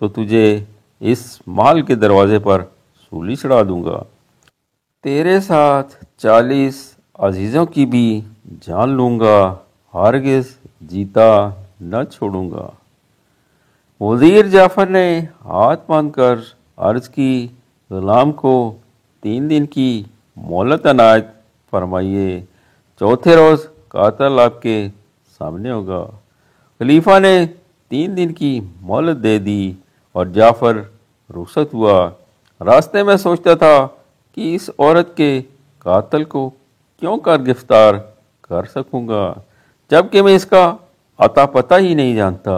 تو تجھے اس محل کے دروازے پر سولی چڑھا دوں گا، تیرے ساتھ 40 عزیزوں کی بھی جان لوں گا، ہرگز جیتا نہ چھوڑوں گا۔ وزیر جعفر نے ہاتھ باندھ کر عرض کی، غلام کو 3 دن کی مہلت عنایت فرمائیے، چوتھے روز قاتل آپ کے سامنے ہوگا۔ خلیفہ نے 3 دن کی مہلت دے دی اور جعفر رخصت ہوا۔ راستے میں سوچتا تھا کہ اس عورت کے قاتل کو کیوں کر گرفتار کر سکوں گا، جبکہ میں اس کا عطا پتہ ہی نہیں جانتا۔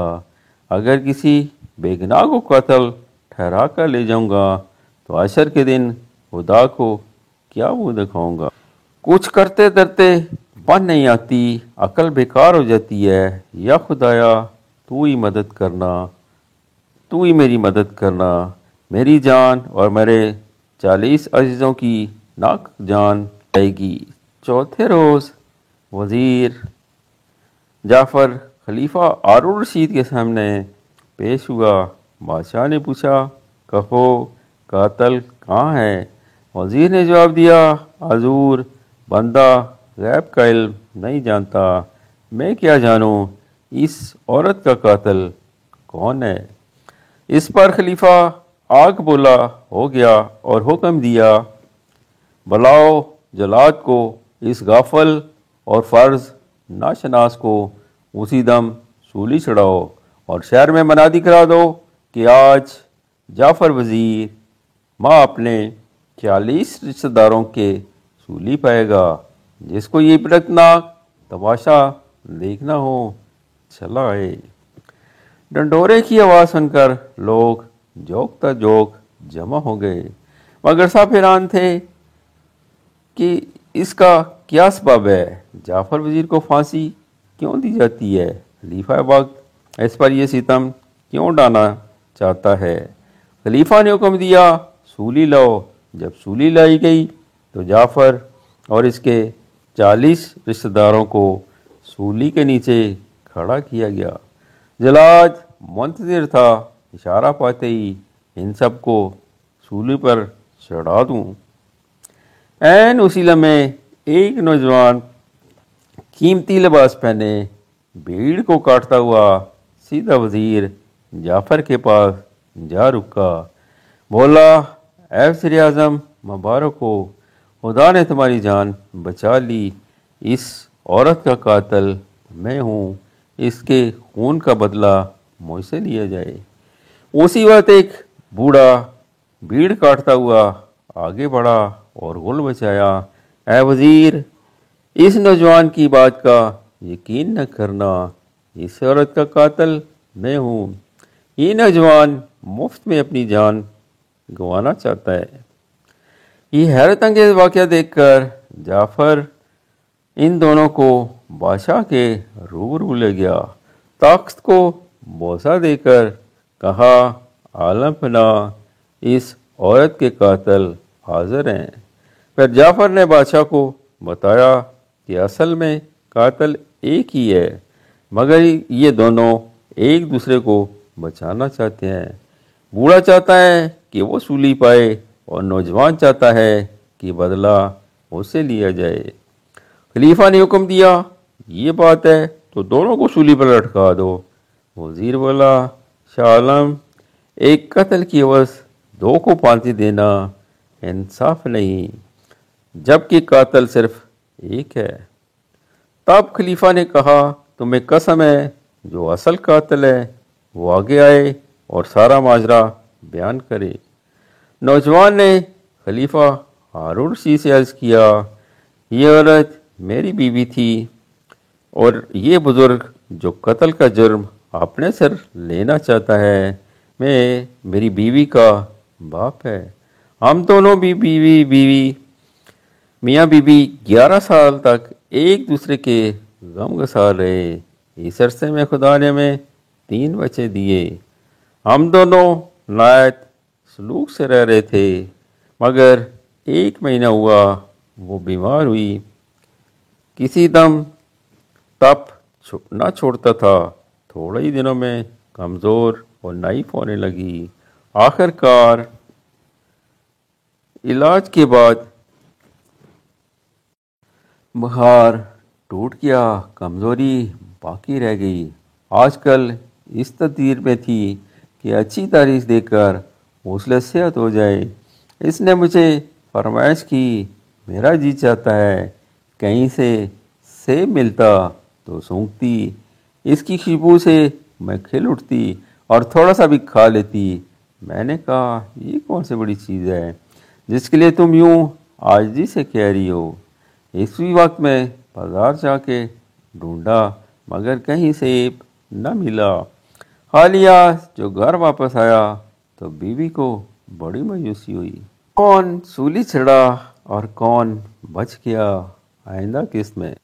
اگر کسی بے گناہ کو قاتل ٹھہرا کر لے جاؤں گا تو حشر کے دن خدا کو کیا منہ دکھاؤں گا۔ کچھ کرتے درتے بن نہیں آتی، عقل بیکار ہو جاتی ہے۔ یا خدایا تو ہی مدد کرنا، تو ہی میری مدد کرنا، میری جان اور میرے 40 عزیزوں کی ناک جان جائے گی۔ چوتھے روز وزیر جعفر خلیفہ ہارون الرشید کے سامنے پیش ہوا۔ بادشاہ نے پوچھا، کہو قاتل کہاں ہے؟ وزیر نے جواب دیا، حضور بندہ غیب کا علم نہیں جانتا، میں کیا جانوں اس عورت کا قاتل کون ہے؟ اس پر خلیفہ آگ بولا ہو گیا اور حکم دیا، بلاؤ جلاد کو، اس غافل اور فرض ناشناس کو اسی دم سولی چڑھاؤ اور شہر میں منادی کرا دو کہ آج جعفر وزیر ماں اپنے 40 رشتہ داروں کے سولی پائے گا۔ جس کو یہ عبرتناک تماشا دیکھنا ہو چلا آئے۔ ڈنڈورے کی آواز سن کر لوگ جوکتا جوک جمع ہو گئے، مگر سب حیران تھے کہ اس کا کیا سبب ہے، جعفر وزیر کو پھانسی کیوں دی جاتی ہے، خلیفہ وقت اس پر یہ ستم کیوں ڈانا چاہتا ہے۔ خلیفہ نے حکم دیا، سولی لاؤ۔ جب سولی لائی گئی تو جعفر اور اس کے 40 رشتہ داروں کو سولی کے نیچے کھڑا کیا گیا۔ جلاد منتظر تھا، اشارہ پاتے ہی ان سب کو سولی پر چڑھا دوں۔ عین اسی لمحے ایک نوجوان قیمتی لباس پہنے بھیڑ کو کاٹتا ہوا سیدھا وزیر جعفر کے پاس جا رکا، بولا، اے وزیر اعظم مبارک ہو، خدا نے تمہاری جان بچا لی۔ اس عورت کا قاتل میں ہوں، اس کے خون کا بدلہ مجھ سے لیا جائے۔ اسی وقت ایک بوڑھا بھیڑ کاٹتا ہوا آگے بڑھا اور غل بچایا، اے وزیر اس نوجوان کی بات کا یقین نہ کرنا، اس عورت کا قاتل میں ہوں۔ یہ نوجوان مفت میں اپنی جان گنوانا چاہتا ہے۔ یہ حیرت انگیز واقعہ دیکھ کر جعفر ان دونوں کو بادشاہ کے روبرو لے گیا، طاقت کو بوسہ دے کر کہا، عالم پناہ اس عورت کے قاتل حاضر ہیں۔ پھر جعفر نے بادشاہ کو بتایا کہ اصل میں قاتل ایک ہی ہے، مگر یہ دونوں ایک دوسرے کو بچانا چاہتے ہیں۔ بوڑھا چاہتا ہے کہ وہ سولی پائے اور نوجوان چاہتا ہے کہ بدلہ اس سے لیا جائے۔ خلیفہ نے حکم دیا، یہ بات ہے تو دونوں کو سولی پر لٹکا دو۔ وزیر بولا، شاہ عالم ایک قتل کی عوض 2 کو پھانسی دینا انصاف نہیں، جبکہ قاتل صرف ایک ہے۔ تب خلیفہ نے کہا، تمہیں قسم ہے جو اصل قاتل ہے وہ آگے آئے اور سارا ماجرا بیان کرے۔ نوجوان نے خلیفہ ہارون الرشید سے عرض کیا، یہ عورت میری بیوی تھی اور یہ بزرگ جو قتل کا جرم اپنے سر لینا چاہتا ہے میری بیوی کا باپ ہے۔ ہم دونوں بھی میاں بیوی 11 سال تک ایک دوسرے کے غم گسار رہے۔ اس عرصے میں خدا نے ہمیں 3 بچے دیے۔ ہم دونوں نہایت سلوک سے رہ رہے تھے، مگر 1 مہینہ ہوا وہ بیمار ہوئی، کسی دم تپ نہ چھوڑتا تھا، تھوڑے ہی دنوں میں کمزور اور نائف ہونے لگی۔ آخر کار علاج کے بعد بخار ٹوٹ گیا، کمزوری باقی رہ گئی۔ آج کل اس تدبیر میں تھی کہ اچھی تاریخ دے کر حوصلہ صحت ہو جائے۔ اس نے مجھے فرمائش کی، میرا جی چاہتا ہے کہیں سے سیب ملتا تو سونگھتی، اس کی خوشبو سے میں کھل اٹھتی اور تھوڑا سا بھی کھا لیتی۔ میں نے کہا یہ کون سی بڑی چیز ہے جس کے لیے تم یوں عاجزی سے کہہ رہی ہو؟ اسی وقت میں بازار جا کے ڈھونڈا مگر کہیں سیب نہ ملا۔ حالیہ جو گھر واپس آیا تو بیوی کو بڑی مایوسی ہوئی۔ کون سولی چڑھا اور کون بچ گیا؟ آئندہ قسط میں۔